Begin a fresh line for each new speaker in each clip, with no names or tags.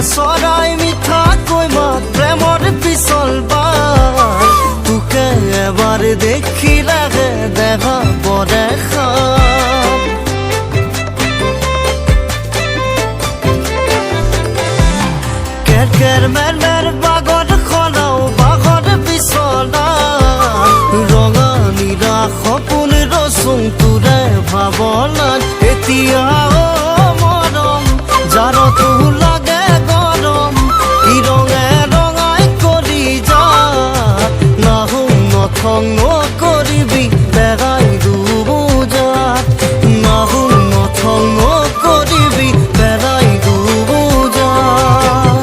চৰাই মিঠা কৈ মাত প্ৰেমৰ পিছল তোকে এবাৰ দেখিলেহে দেখা দেখা কেৰ কেৰ মেৰ মেৰ বাগত খনাও বাগত বিচনা ৰঙা নীলা সপোন ৰচোন তোৰে ভাৱনাত এতিয়া মৰম যাৰ তোলা নথং কৰিবি পেৰাই দুবুজাত নাহুং নথং কৰিবি পেৰাই দুবুজাত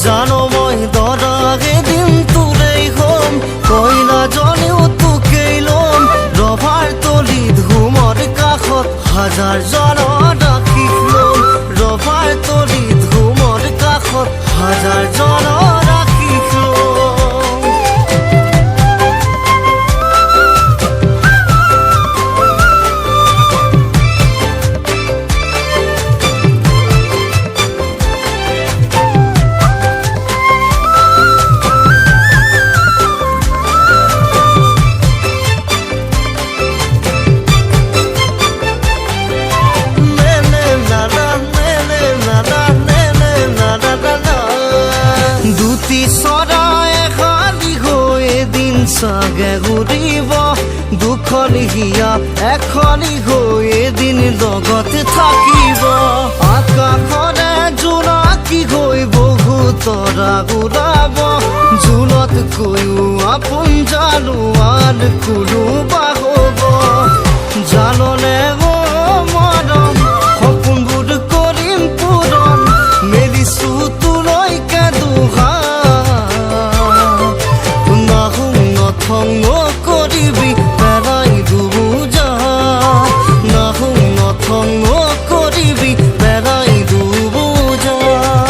জানো মই দৰাগে দিন তোৰেই হ'ম কইনা জনেও তোকেই ল'ম ৰভাৰ তলিত ঘুমৰ কাষত হাজাৰ জনৰ আশীষ ল'ম ৰভাৰ তলিত ঘুমৰ কাষত হাজাৰ জনৰ আশীষ ল'ম চাগে ঘূৰিব দুখন হিয়া এখনি হৈ এদিন লগত থাকিব আকাশৰে জোনাকী হৈ বহু তৰা উৰাব জোনতকৈও আপোন জানো আন কোনোবা হ'ব জাননে মৰম সপোনবোৰ কৰিম পূৰণ মেলিছো তোলৈকে দুহাৰ নথং কৰিবি পেৰাই দুবুজাত নাহুং নথং কৰিবি পেৰাই দুবুজাত